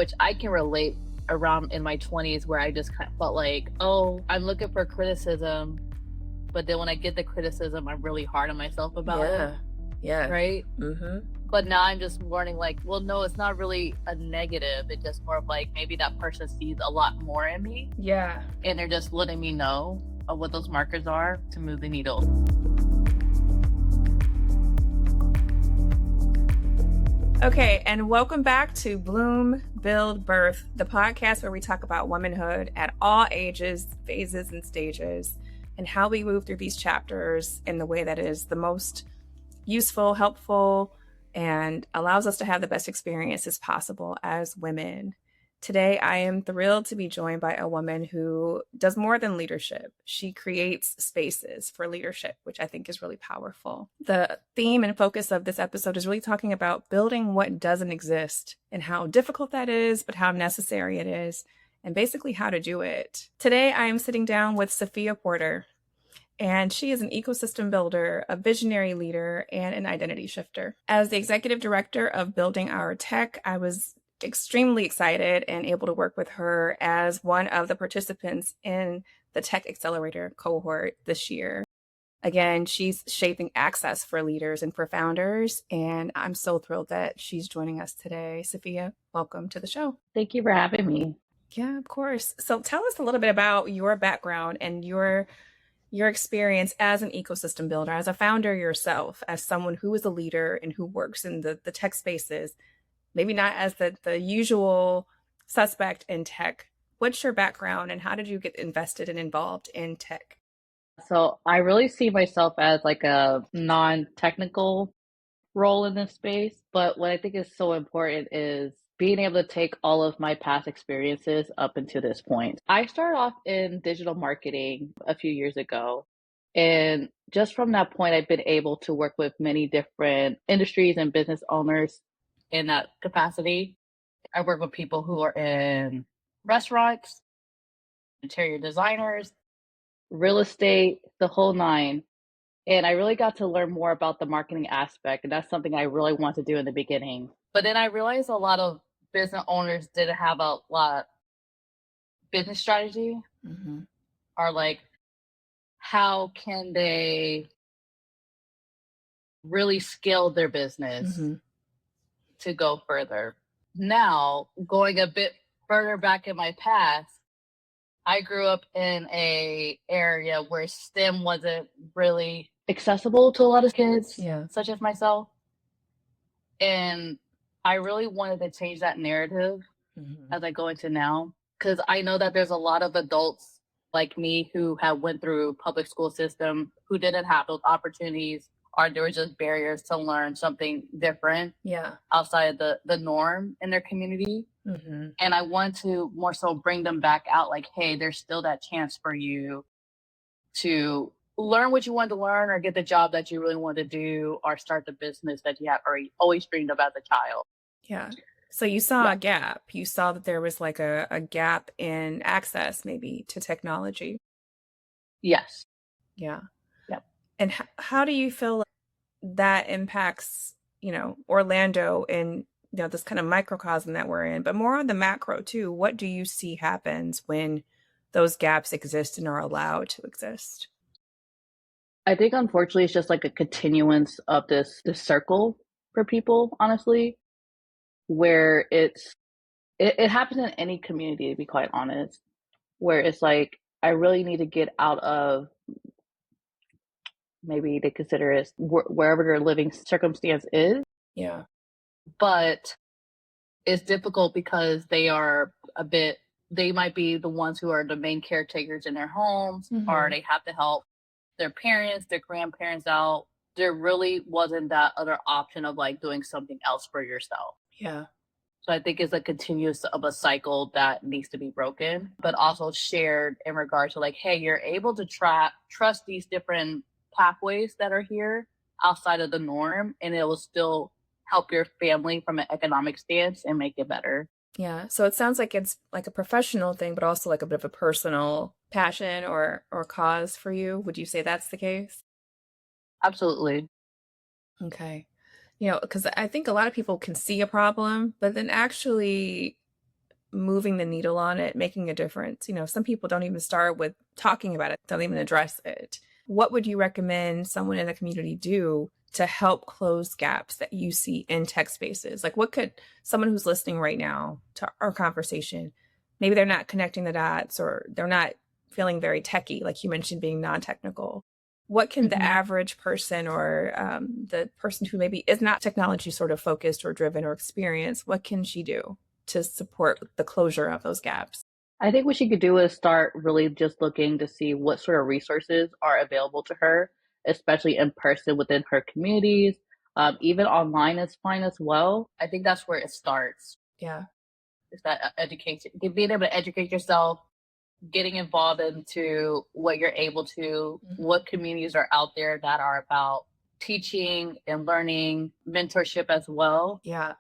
which I can relate around in my 20s, where I just kind of felt like, oh, I'm looking for criticism, but then when I get the criticism, I'm really hard on myself about it. Yeah. Right? Mm-hmm. But now I'm just learning, like, well, no, it's not really a negative. It's just more of like, maybe that person sees a lot more in me. Yeah. And they're just letting me know of what those markers are to move the needle. Okay, and welcome back to Bloom, Build, Birth, the podcast where we talk about womanhood at all ages, phases, and stages, and how we move through these chapters in the way that is the most useful, helpful, and allows us to have the best experiences possible as women. Today, I am thrilled to be joined by a woman who does more than leadership. She creates spaces for leadership, which I think is really powerful. The theme and focus of this episode is really talking about building what doesn't exist and how difficult that is, but how necessary it is, and basically how to do it. Today, I am sitting down with Safia Porter, and she is an ecosystem builder, a visionary leader, and an identity shifter. As the executive director of Building Our Tech, I was extremely excited and able to work with her as one of the participants in the Tech Accelerator cohort this year. Again, she's shaping access for leaders and for founders, and I'm so thrilled that she's joining us today. Safia, welcome to the show. Thank you for having me. Yeah, of course. So tell us a little bit about your background and your experience as an ecosystem builder, as a founder yourself, as someone who is a leader and who works in the tech spaces, maybe not as the usual suspect in tech. What's your background and how did you get invested and involved in tech? So I really see myself as like a non-technical role in this space. But what I think is so important is being able to take all of my past experiences up until this point. I started off in digital marketing a few years ago. And just from that point, I've been able to work with many different industries and business owners in that capacity. I work with people who are in restaurants, interior designers, real estate, the whole nine. And I really got to learn more about the marketing aspect. And that's something I really want to do in the beginning. But then I realized a lot of business owners didn't have a lot of business strategy, or like, how can they really scale their business to go further? Now, going a bit further back in my past, I grew up in a area where STEM wasn't really accessible to a lot of kids, such as myself. And I really wanted to change that narrative as I go into now, because I know that there's a lot of adults like me who have went through public school system who didn't have those opportunities, or there were just barriers to learn something different outside the norm in their community. And I want to more so bring them back out, like, hey, there's still that chance for you to learn what you want to learn, or get the job that you really want to do, or start the business that you have always dreamed of as a child. Yeah. So you saw a gap. You saw that there was like a gap in access maybe to technology. Yes. Yeah. Yep. And how do you feel that impacts, Orlando and this kind of microcosm that we're in, but more on the macro too? What do you see happens when those gaps exist and are allowed to exist? I think unfortunately it's just like a continuance of this circle for people, honestly, where it happens in any community, to be quite honest, where it's like, I really need to get out of, maybe they consider it wherever their living circumstance is. Yeah. But it's difficult because they might be the ones who are the main caretakers in their homes, or they have to help their parents, their grandparents out. There really wasn't that other option of like doing something else for yourself. Yeah. So I think it's a continuous of a cycle that needs to be broken, but also shared in regards to like, hey, you're able to trust these different pathways that are here outside of the norm, and it will still help your family from an economic stance and make it better. Yeah. So it sounds like it's like a professional thing, but also like a bit of a personal passion or cause for you. Would you say that's the case? Absolutely. Okay. Because I think a lot of people can see a problem, but then actually moving the needle on it, making a difference. Some people don't even start with talking about it, don't even address it. What would you recommend someone in the community do to help close gaps that you see in tech spaces? Like, what could someone who's listening right now to our conversation, maybe they're not connecting the dots, or they're not feeling very techy, like you mentioned, being non-technical. What can the average person, or the person who maybe is not technology sort of focused or driven or experienced, what can she do to support the closure of those gaps? I think what she could do is start really just looking to see what sort of resources are available to her, especially in person within her communities. Even online is fine as well. I think that's where it starts. Yeah. Is that education, being able to educate yourself, getting involved into what you're able to, what communities are out there that are about teaching and learning, mentorship as well. Yeah.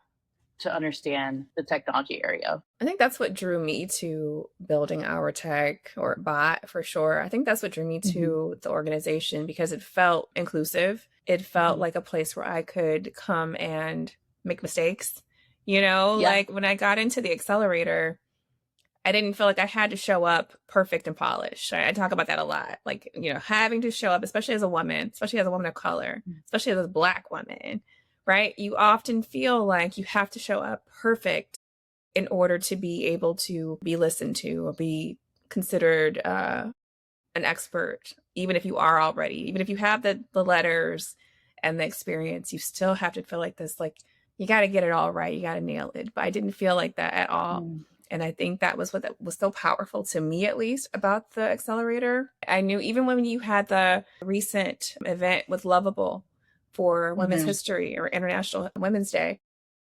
To understand the technology area. I think that's what drew me to building Our Tech, or Bot for sure. I think that's what drew me to the organization, because it felt inclusive. It felt like a place where I could come and make mistakes. Like when I got into the accelerator, I didn't feel like I had to show up perfect and polished. I talk about that a lot. Like, having to show up, especially as a woman, especially as a woman of color, especially as a Black woman, right? You often feel like you have to show up perfect in order to be able to be listened to or be considered an expert. Even if you are already, even if you have the letters and the experience, you still have to feel like this, like you got to get it all right. You got to nail it. But I didn't feel like that at all. And I think that was what was so powerful to me, at least, about the accelerator. I knew even when you had the recent event with Lovable for Women's History or International Women's Day,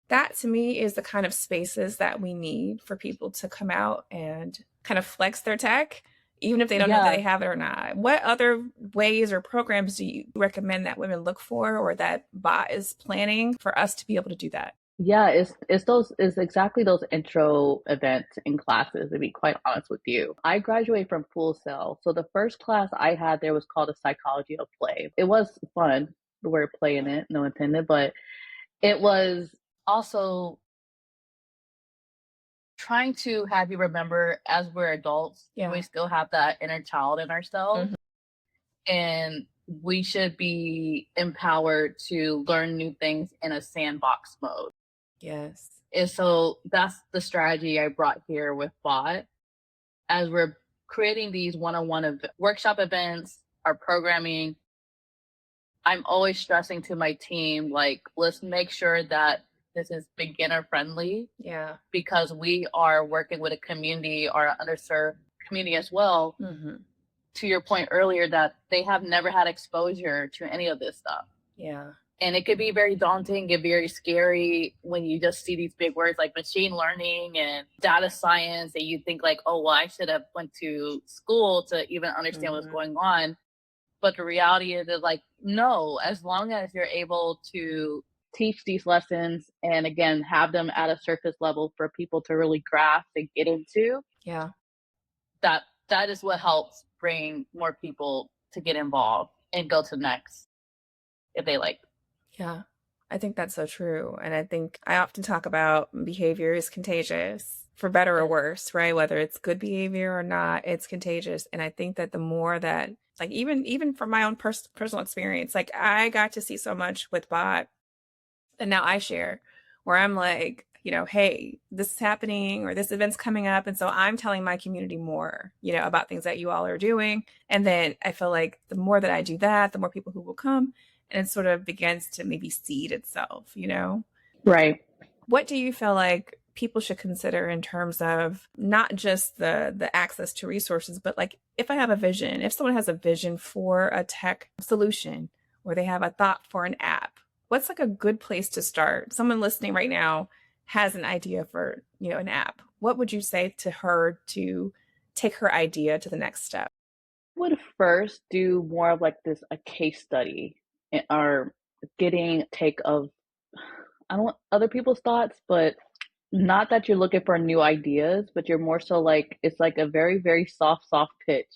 that to me is the kind of spaces that we need for people to come out and kind of flex their tech, even if they don't know that they have it or not. What other ways or programs do you recommend that women look for, or that Bot is planning for us to be able to do that? Yeah, it's exactly those intro events and classes, to be quite honest with you. I graduated from Full Sail. So the first class I had there was called The Psychology of Play. It was fun, the word play in it, no intended, but it was also trying to have you remember, as we're adults, we still have that inner child in ourselves. And we should be empowered to learn new things in a sandbox mode. Yes. And so that's the strategy I brought here with Bot. As we're creating these one-on-one workshop events, our programming, I'm always stressing to my team, like, let's make sure that this is beginner friendly. Yeah. Because we are working with a community, or an underserved community as well. To your point earlier, that they have never had exposure to any of this stuff. Yeah. And it could be very daunting and very scary when you just see these big words like machine learning and data science, and you think like, oh, well, I should have went to school to even understand what's going on. But the reality is like, no, as long as you're able to teach these lessons and, again, have them at a surface level for people to really grasp and get into, that is what helps bring more people to get involved and go to the next if they like. Yeah, I think that's so true. And I think I often talk about behavior is contagious, for better or worse, right? Whether it's good behavior or not, it's contagious. And I think that the more that, like, even from my own personal experience, like I got to see so much with Bot, and now I share, where I'm like, hey, this is happening, or this event's coming up. And so I'm telling my community more, about things that you all are doing. And then I feel like the more that I do that, the more people who will come, and it sort of begins to maybe seed itself, Right. What do you feel like people should consider in terms of not just the access to resources, but like, if I have a vision, if someone has a vision for a tech solution, or they have a thought for an app, what's like a good place to start? Someone listening right now has an idea for, an app. What would you say to her to take her idea to the next step? I would first do more of like a case study, or getting take of, I don't want other people's thoughts, but not that you're looking for new ideas, but you're more so like, it's like a very, very soft pitch.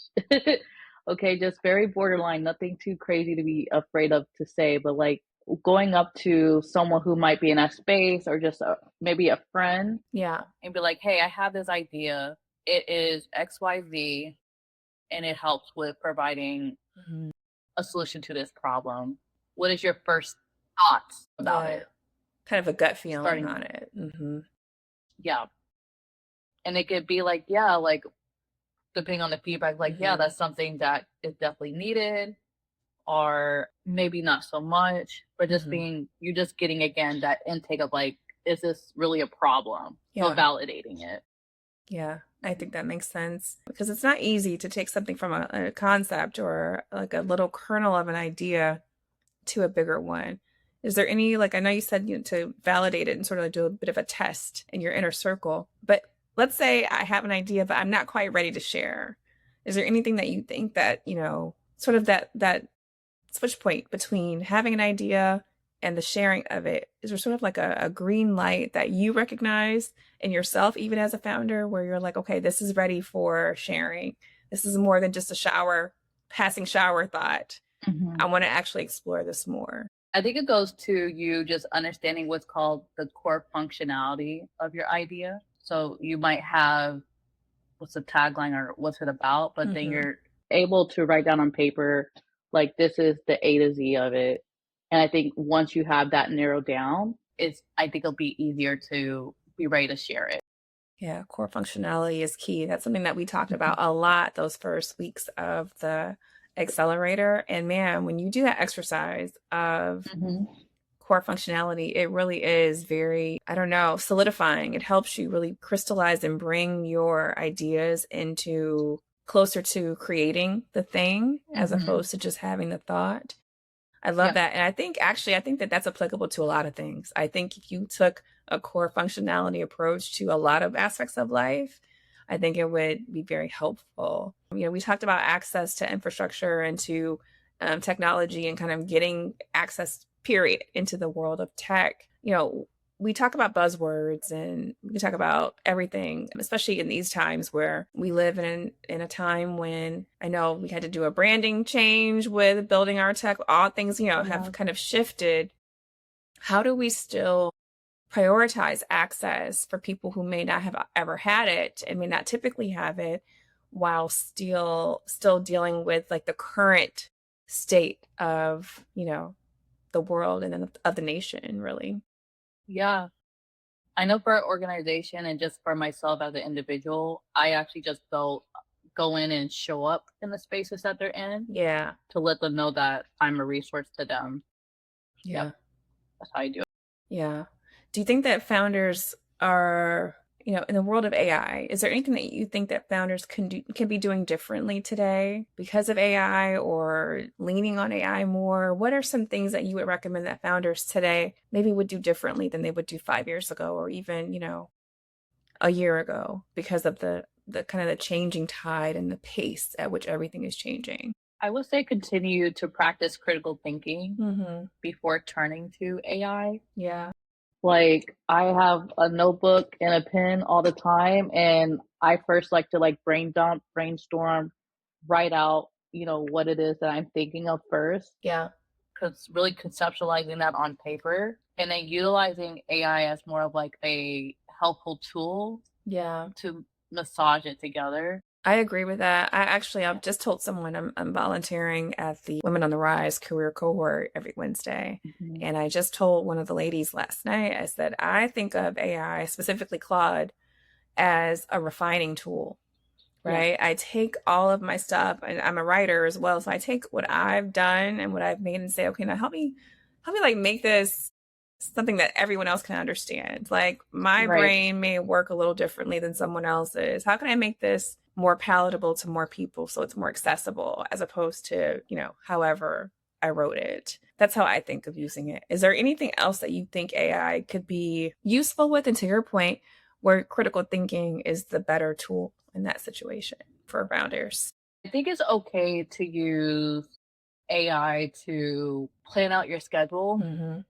Okay, just very borderline, nothing too crazy to be afraid of to say, but like, going up to someone who might be in that space or just maybe a friend. Yeah. And be like, hey, I have this idea. It is XYZ, and it helps with providing a solution to this problem. What is your first thoughts about it? Kind of a gut feeling on it. Yeah. And it could be like, yeah, like depending on the feedback, like, yeah, that's something that is definitely needed, or maybe not so much, but just you're just getting again that intake of like, is this really a problem? Yeah. So validating it. Yeah, I think that makes sense, because it's not easy to take something from a concept or like a little kernel of an idea to a bigger one. Is there any, like, I know you said, to validate it and sort of like do a bit of a test in your inner circle, but let's say I have an idea, but I'm not quite ready to share. Is there anything that you think that, sort of that switch point between having an idea and the sharing of it? Is there sort of like a green light that you recognize in yourself, even as a founder, where you're like, okay, this is ready for sharing. This is more than just a passing shower thought. I want to actually explore this more. I think it goes to you just understanding what's called the core functionality of your idea. So you might have what's the tagline or what's it about, but then you're able to write down on paper, like, this is the A to Z of it. And I think once you have that narrowed down, I think it'll be easier to be ready to share it. Yeah, core functionality is key. That's something that we talked about a lot those first weeks of the accelerator. And man, when you do that exercise of core functionality, it really is very, I don't know, solidifying. It helps you really crystallize and bring your ideas into closer to creating the thing as opposed to just having the thought. I love that. And I think that that's applicable to a lot of things. I think if you took a core functionality approach to a lot of aspects of life, I think it would be very helpful. We talked about access to infrastructure and to technology and kind of getting access, period, into the world of tech. We talk about buzzwords and we talk about everything, especially in these times where we live in a time when I know we had to do a branding change with building our tech. All things, have kind of shifted. How do we still prioritize access for people who may not have ever had it and may not typically have it, while still dealing with like the current state of, the world and of the nation, really? Yeah. I know for an organization and just for myself as an individual, I actually just go in and show up in the spaces that they're in. Yeah. To let them know that I'm a resource to them. Yeah. Yep. That's how I do it. Yeah. Do you think that founders are, in the world of AI, is there anything that you think that founders can be doing differently today because of AI or leaning on AI more? What are some things that you would recommend that founders today maybe would do differently than they would do 5 years ago, or even, a year ago, because of the kind of the changing tide and the pace at which everything is changing? I would say continue to practice critical thinking before turning to AI. Yeah. Like, I have a notebook and a pen all the time, and I first like to like brainstorm, write out, what it is that I'm thinking of first. Yeah. Because really conceptualizing that on paper and then utilizing AI as more of like a helpful tool. Yeah. To massage it together. I agree with that. I've just told someone I'm volunteering at the Women on the Rise career cohort every Wednesday. And I just told one of the ladies last night, I said, I think of AI, specifically Claude, as a refining tool, right? Yeah. I take all of my stuff, and I'm a writer as well. So I take what I've done and what I've made and say, okay, now help me like make this something that everyone else can understand. Like, my brain may work a little differently than someone else's. How can I make this more palatable to more people so it's more accessible, as opposed to, however I wrote it? That's how I think of using it. Is there anything else that you think AI could be useful with? And to your point, where critical thinking is the better tool in that situation for founders? I think it's okay to use AI to plan out your schedule.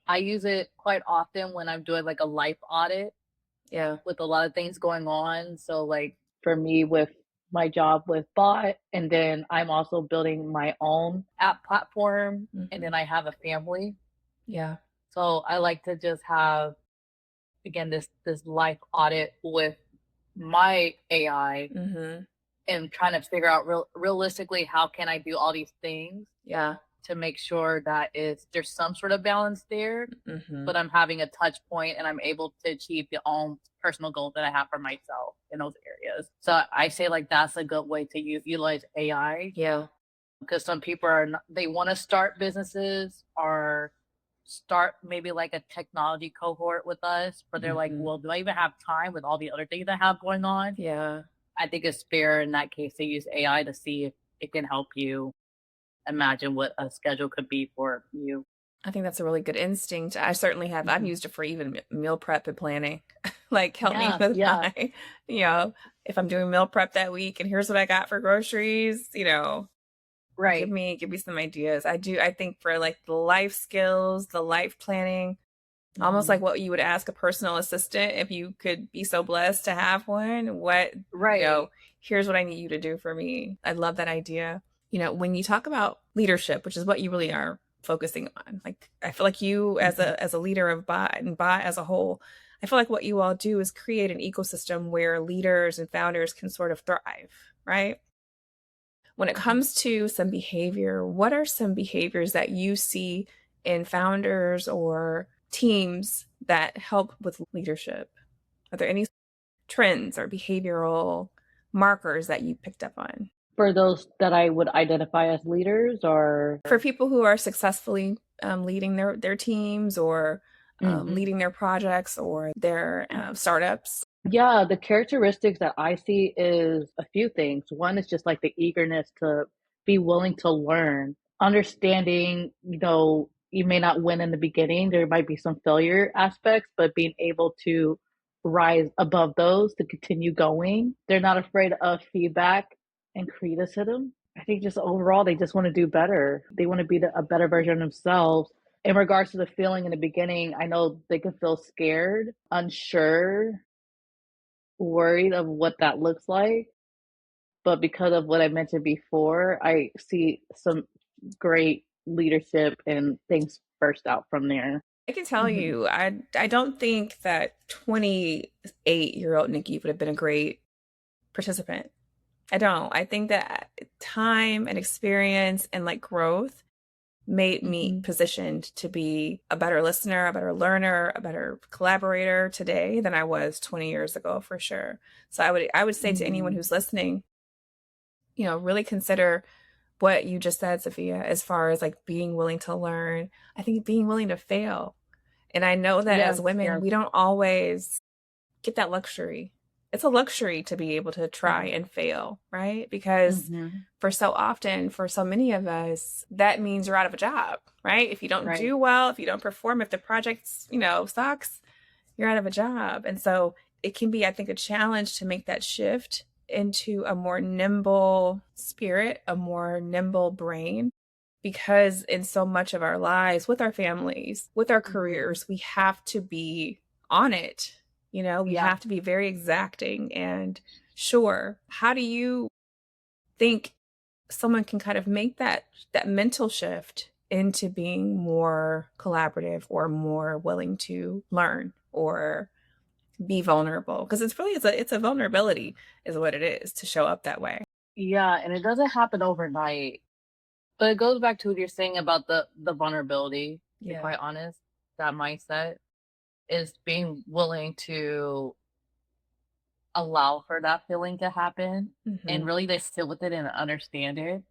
I use it quite often when I'm doing like a life audit. Yeah. With a lot of things going on. So like for me with my job with Bot, and then I'm also building my own app platform, and then I have a family. Yeah. So I like to just have, again, this life audit with my AI and trying to figure out realistically how can I do all these things. Yeah. To make sure that there's some sort of balance there, but I'm having a touch point and I'm able to achieve the own personal goals that I have for myself in those areas. So I say like that's a good way to utilize AI. Yeah. Because some people they want to start businesses or start maybe like a technology cohort with us, but they're like, well, do I even have time with all the other things I have going on? Yeah. I think it's fair in that case to use AI to see if it can help you imagine what a schedule could be for you. I think that's a really good instinct. I certainly have. I've used it for even meal prep and planning. Like help me with my, if I'm doing meal prep that week and here's what I got for groceries, right. Give me some ideas. I think for like the life skills, the life planning, almost like what you would ask a personal assistant if you could be so blessed to have one. Here's what I need you to do for me. I love that idea. When you talk about leadership, which is what you really are focusing on, like I feel like you as a leader of Bot and Bot as a whole, I feel like what you all do is create an ecosystem where leaders and founders can sort of thrive, right? When it comes to some behavior, what are some behaviors that you see in founders or teams that help with leadership? Are there any trends or behavioral markers that you picked up on? For those that I would identify as leaders, or for people who are successfully leading their teams or leading their projects or their startups? Yeah, the characteristics that I see is a few things. One is just like the eagerness to be willing to learn, understanding, you may not win in the beginning. There might be some failure aspects, but being able to rise above those to continue going. They're not afraid of feedback and criticism. I think just overall, they just want to do better. They want to be a better version of themselves. In regards to the feeling in the beginning, I know they can feel scared, unsure, worried of what that looks like. But because of what I mentioned before, I see some great leadership and things burst out from there. I can tell you, I don't think that 28-year-old Nikki would have been a great participant. I don't. I think that time and experience and like growth made me positioned to be a better listener, a better learner, a better collaborator today than I was 20 years ago, for sure. So I would say to anyone who's listening, really consider what you just said, Safia, as far as like being willing to learn. I think being willing to fail. And I know that as women, we don't always get that luxury. It's a luxury to be able to try and fail, right? Because for so often, for so many of us, that means you're out of a job, right? If you don't do well, if you don't perform, if the project, sucks, you're out of a job. And so it can be, I think, a challenge to make that shift into a more nimble spirit, a more nimble brain, because in so much of our lives, with our families, with our careers, we have to be on it. We have to be very exacting and sure. How do you think someone can kind of make that mental shift into being more collaborative or more willing to learn or be vulnerable? Because it's a vulnerability is what it is to show up that way. Yeah, and it doesn't happen overnight. But it goes back to what you're saying about the vulnerability, to be quite honest. That mindset is being willing to allow for that feeling to happen and really to sit with it and understand it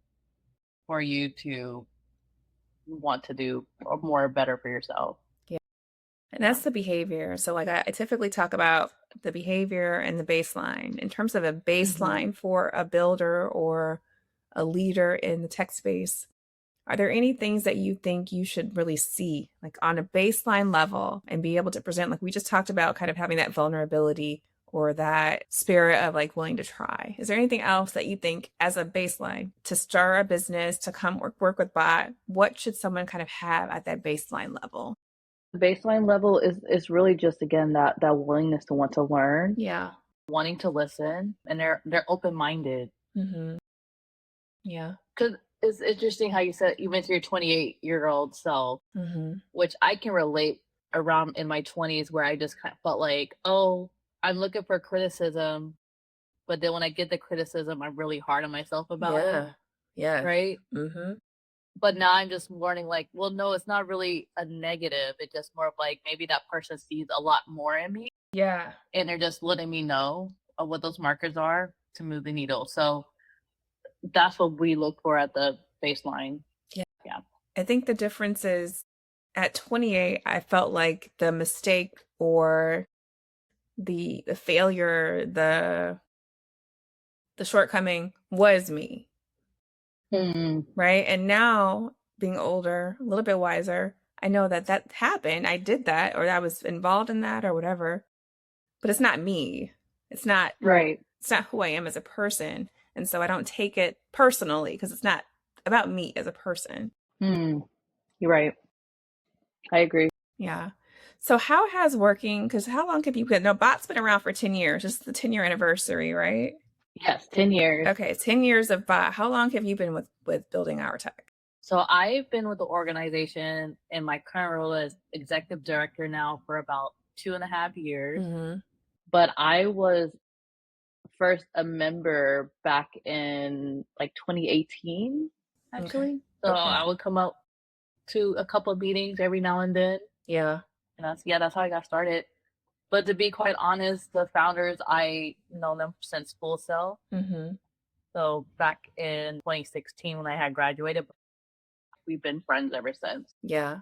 for you to want to do more better for yourself. Yeah. And that's the behavior. So like I typically talk about the behavior and the baseline. In terms of a baseline for a builder or a leader in the tech space, are there any things that you think you should really see like on a baseline level and be able to present, like we just talked about, kind of having that vulnerability or that spirit of like willing to try? Is there anything else that you think as a baseline to start a business, to come work with Bot? What should someone kind of have at that baseline level? The baseline level is really just, again, that willingness to want to learn. Yeah. Wanting to listen, and they're open-minded. Yeah. Because it's interesting how you said you went to your 28-year-old self, which I can relate around in my 20s where I just kind of felt like, oh, I'm looking for criticism, but then when I get the criticism, I'm really hard on myself about it, Yeah. right? Mm-hmm. But now I'm just learning like, well, no, it's not really a negative. It's just more of like maybe that person sees a lot more in me. Yeah. And they're just letting me know of what those markers are to move the needle. So that's what we look for at the baseline. Yeah. Yeah. I think the difference is at 28, I felt like the mistake or the failure, the shortcoming was me. Right? And now, being older, a little bit wiser, I know that happened. I did that, or I was involved in that, or whatever. But it's not me. It's not Right. It's not who I am as a person, and so I don't take it personally because it's not about me as a person. You're right. I agree. Yeah. So how has working? Because how long have you been? No, Bot's been around for 10 years. It's the 10-year anniversary, right? Yes, 10 years. Okay, 10 years of Bot. How long have you been with Building Our Tech? So I've been with the organization in my current role as executive director now for about 2.5 years. But I was first a member back in like 2018, actually. Okay. So I would come up to a couple of meetings every now and then. Yeah. And that's how I got started. But to be quite honest, the founders, I know them since Full Sail. So back in 2016 when I had graduated, we've been friends ever since. Yeah.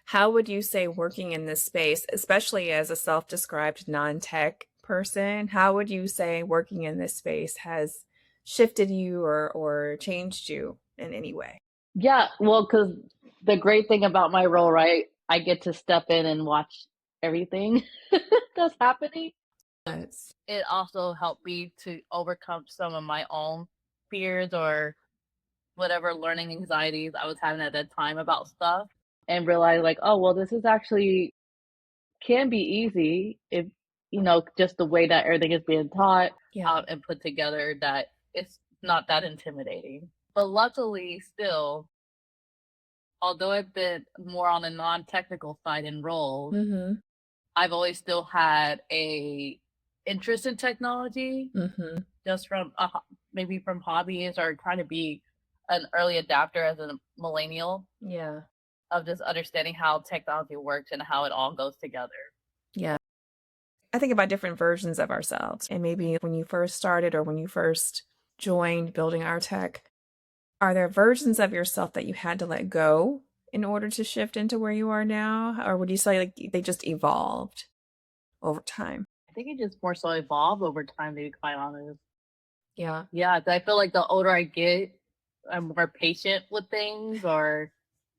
How would you say working in this space, especially as a self-described non-tech person, how would you say working in this space has shifted you or changed you in any way? Yeah, well, because the great thing about my role, right, I get to step in and watch everything that's happening. Yes. It also helped me to overcome some of my own fears or whatever learning anxieties I was having at that time about stuff and realize like, oh, well, this is actually can be easy if, just the way that everything is being taught out and put together that it's not that intimidating. But luckily still, although I've been more on the non-technical side in roles, I've always still had a interest in technology, just from maybe from hobbies or trying to be an early adapter as a millennial. Yeah. Of just understanding how technology works and how it all goes together. Yeah. I think about different versions of ourselves. And maybe when you first started or when you first joined Building Our Tech, are there versions of yourself that you had to let go in order to shift into where you are now? Or would you say like they just evolved over time? I think it just more so evolved over time, to be quite honest. Yeah. Yeah, I feel like the older I get, I'm more patient with things, or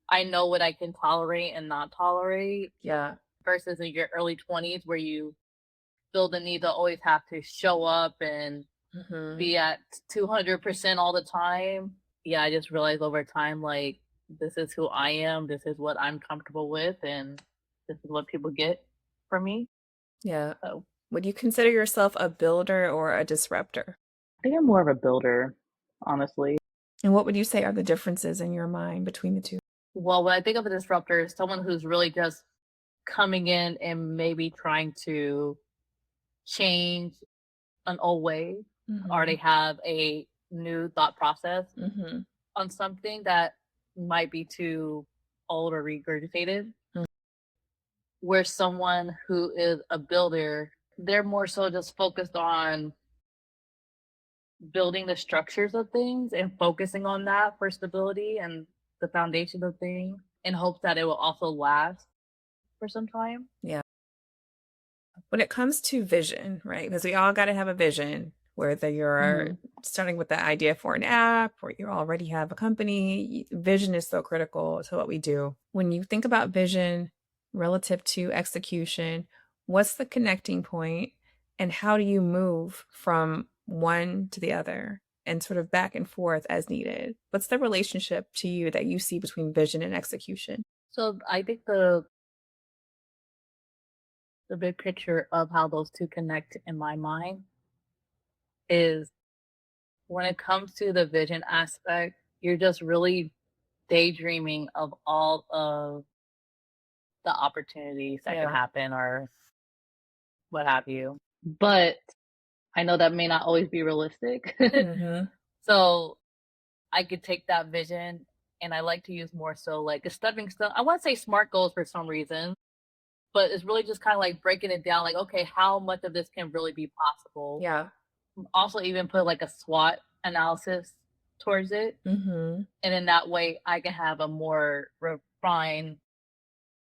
I know what I can tolerate and not tolerate. Yeah. Versus in your early 20s where you feel the need to always have to show up and be at 200% all the time. Yeah, I just realized over time, like, this is who I am, this is what I'm comfortable with, and this is what people get from me. Yeah. So Would you consider yourself a builder or a disruptor? I think I'm more of a builder, honestly. And what would you say are the differences in your mind between the two? Well, when I think of a disruptor, it's someone who's really just coming in and maybe trying to change an old way, or they have a new thought process on something that might be too old or regurgitated. Where someone who is a builder, they're more so just focused on building the structures of things and focusing on that for stability and the foundation of things in hopes that it will also last for some time. Yeah. When it comes to vision, right? Because we all got to have a vision, whether you're starting with the idea for an app or you already have a company. Vision is so critical to what we do. When you think about vision relative to execution, what's the connecting point and how do you move from one to the other and sort of back and forth as needed? What's the relationship to you that you see between vision and execution? So I think the big picture of how those two connect in my mind is when it comes to the vision aspect, you're just really daydreaming of all of the opportunities that could happen or what have you. But I know that may not always be realistic. So I could take that vision and I like to use more so like a stepping stone. I want to say SMART goals for some reason, but it's really just kind of like breaking it down like, okay, how much of this can really be possible? Yeah. Also, even put like a SWOT analysis towards it. And in that way, I can have a more refined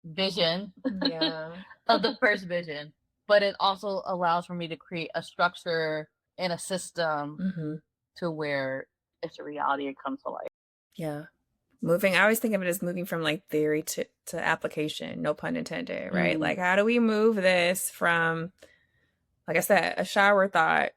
vision of the first vision. But it also allows for me to create a structure and a system to where it's a reality, it comes to life. Yeah. I always think of it as moving from like theory to application, no pun intended, right? Like, how do we move this from, like I said, a shower thought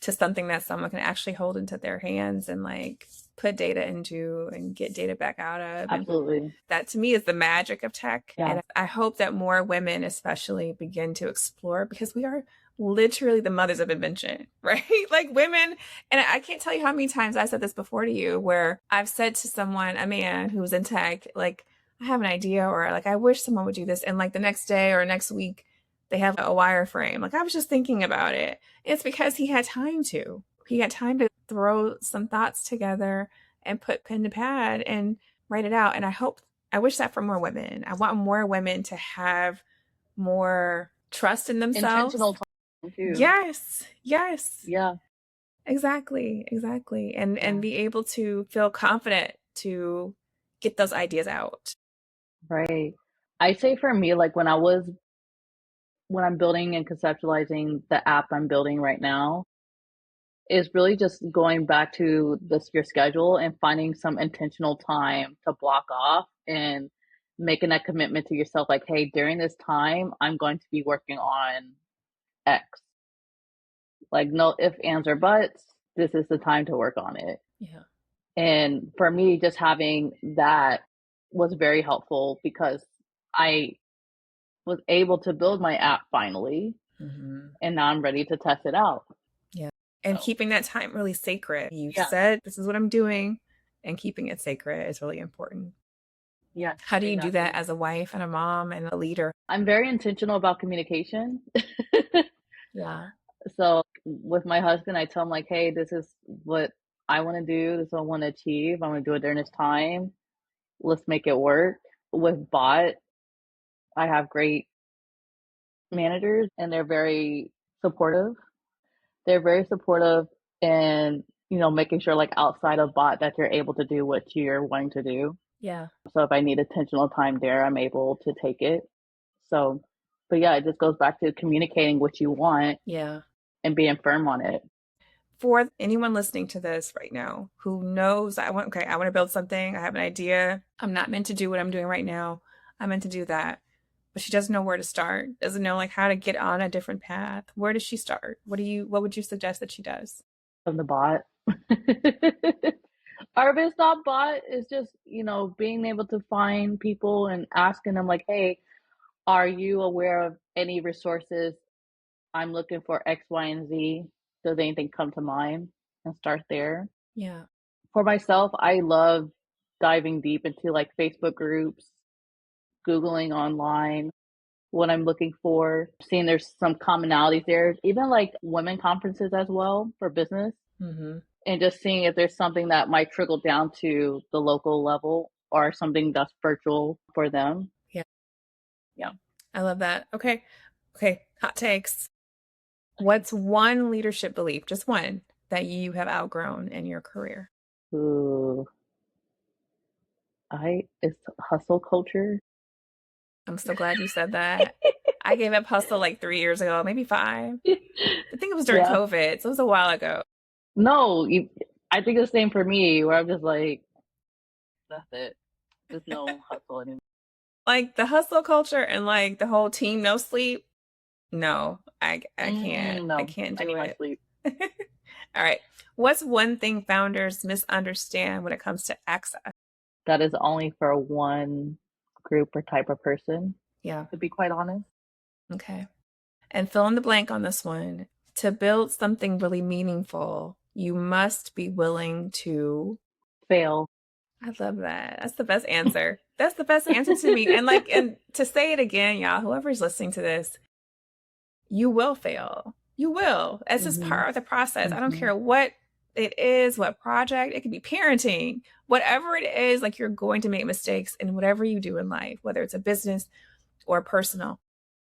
to something that someone can actually hold into their hands and like put data into and get data back out of. Absolutely. And that to me is the magic of tech. Yeah. And I hope that more women especially begin to explore, because we are literally the mothers of invention, right? Like women, and I can't tell you how many times I said this before to you, where I've said to someone, a man who was in tech, like, I have an idea, or like, I wish someone would do this. And like the next day or next week, they have a wireframe. Like, I was just thinking about it. It's because he had time to. He had time to throw some thoughts together and put pen to pad and write it out. And I wish that for more women. I want more women to have more trust in themselves. Intentional time too. Yes. Yeah. Exactly. And be able to feel confident to get those ideas out. Right. I say for me, like when I'm building and conceptualizing the app I'm building right now, is really just going back to your schedule and finding some intentional time to block off and making that commitment to yourself, like, hey, during this time, I'm going to be working on X. Like, no ifs, ands, or buts. This is the time to work on it. Yeah. And for me, just having that was very helpful because I was able to build my app finally. And now I'm ready to test it out. Yeah. And keeping that time really sacred. You said, this is what I'm doing, and keeping it sacred is really important. Yeah. How do you do that as a wife and a mom and a leader? I'm very intentional about communication. Yeah. So with my husband, I tell him like, hey, this is what I want to do. This is what I want to achieve. I'm going to do it during this time. Let's make it work. With Bot, I have great managers and they're very supportive. And, making sure like outside of Bot that you're able to do what you're wanting to do. Yeah. So if I need intentional time there, I'm able to take it. So, but yeah, it just goes back to communicating what you want. Yeah. And being firm on it. For anyone listening to this right now who knows I want to build something. I have an idea. I'm not meant to do what I'm doing right now. I'm meant to do that. But she doesn't know where to start, doesn't know like how to get on a different path. Where does she start? What would you suggest that she does? From the Bot. Our Bot is just, being able to find people and asking them like, hey, are you aware of any resources? I'm looking for X, Y, and Z. Does anything come to mind? And start there. Yeah. For myself, I love diving deep into like Facebook groups, Googling online what I'm looking for, seeing there's some commonalities there, even like women conferences as well for business. And just seeing if there's something that might trickle down to the local level or something that's virtual for them. Yeah. I love that. Okay. Hot takes. What's one leadership belief, just one, that you have outgrown in your career? Ooh. It's hustle culture. I'm so glad you said that. I gave up hustle like 3 years ago, maybe 5. I think it was during COVID, so it was a while ago. No, I think it's the same for me, where I'm just like, that's it. There's no hustle anymore. Like the hustle culture and like the whole team no sleep. No, I can't. No, I can't do it. Sleep. All right. What's one thing founders misunderstand when it comes to access? That is only for one group or type of person. Yeah. To be quite honest. Okay. And fill in the blank on this one. To build something really meaningful, You must be willing to fail. I love that. That's the best answer. That's the best answer to me. And to say it again, y'all, whoever's listening to this, you will fail. You will. It's just part of the process. I don't care what it is, what project, it could be parenting, whatever it is, like you're going to make mistakes in whatever you do in life, whether it's a business or personal.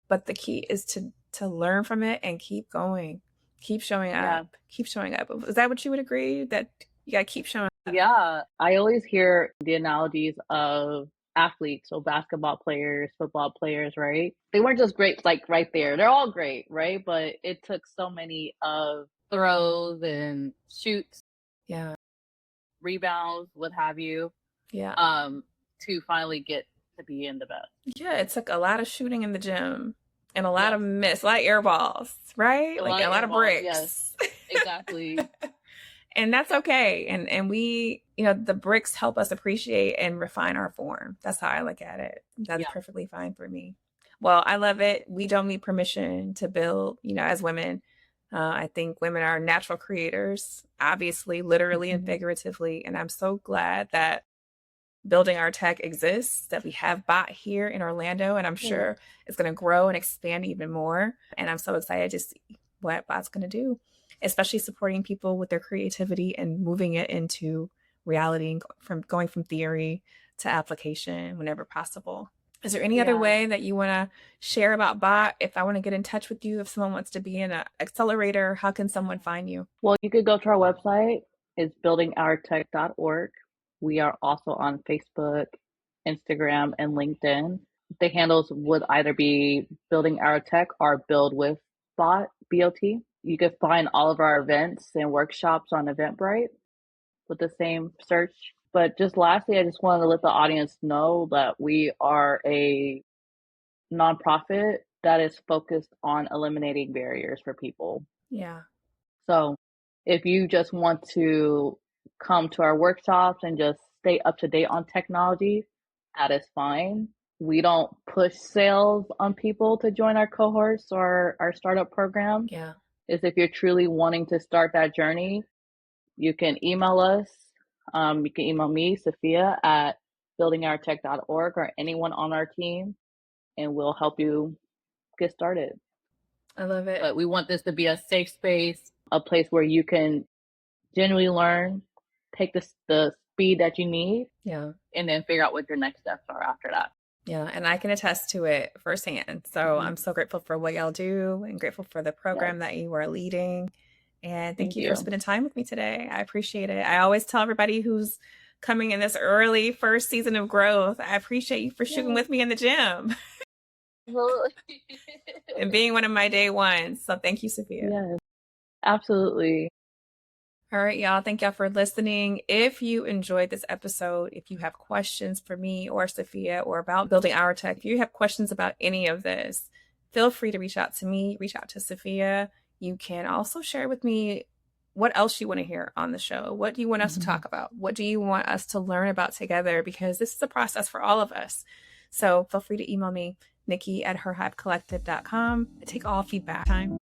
But the key is to learn from it and keep going. Keep showing up. Keep showing up. Is that what you would agree? That you got to keep showing up? Yeah. I always hear the analogies of athletes, so basketball players, football players, right? They weren't just great, like right there. They're all great, right? But it took so many of throws and shoots, rebounds, what have you, to finally get to be in the best. Yeah, it took a lot of shooting in the gym and a lot of miss, a lot of air balls, right? Like a lot of bricks. Yes, exactly. And that's okay. And we, the bricks help us appreciate and refine our form. That's how I look at it. That's perfectly fine for me. Well, I love it. We don't need permission to build, as women. I think women are natural creators, obviously, literally and figuratively. And I'm so glad that Building Our Tech exists, that we have Bot here in Orlando. And I'm sure it's going to grow and expand even more. And I'm so excited to see what Bot's going to do, especially supporting people with their creativity and moving it into reality, and going from theory to application whenever possible. Is there any other way that you want to share about Bot? If I want to get in touch with you, if someone wants to be in an accelerator, how can someone find you? Well, you could go to our website. It's buildingourtech.org. We are also on Facebook, Instagram, and LinkedIn. The handles would either be Building Our Tech or Build with Bot, B-O-T. You can find all of our events and workshops on Eventbrite with the same search. But just lastly, I just wanted to let the audience know that we are a nonprofit that is focused on eliminating barriers for people. Yeah. So if you just want to come to our workshops and just stay up to date on technology, that is fine. We don't push sales on people to join our cohorts or our startup program. Yeah. Is if you're truly wanting to start that journey, you can email us. You can email me, Safia, at buildingourtech.org, or anyone on our team, and we'll help you get started. I love it. But we want this to be a safe space, a place where you can genuinely learn, take the speed that you need, and then figure out what your next steps are after that. Yeah, and I can attest to it firsthand. So I'm so grateful for what y'all do and grateful for the program that you are leading. And thank you for spending time with me today. I appreciate it. I always tell everybody who's coming in this early first season of growth, I appreciate you for shooting with me in the gym and being one of my day ones. So thank you, Safia. Yes, absolutely. All right, y'all. Thank y'all for listening. If you enjoyed this episode, if you have questions for me or Safia or about Building Our Tech, if you have questions about any of this, feel free to reach out to me, reach out to Safia. You can also share with me what else you want to hear on the show. What do you want us to talk about? What do you want us to learn about together? Because this is a process for all of us. So feel free to email me, Nikki@herhivecollective.com. I take all feedback. Time.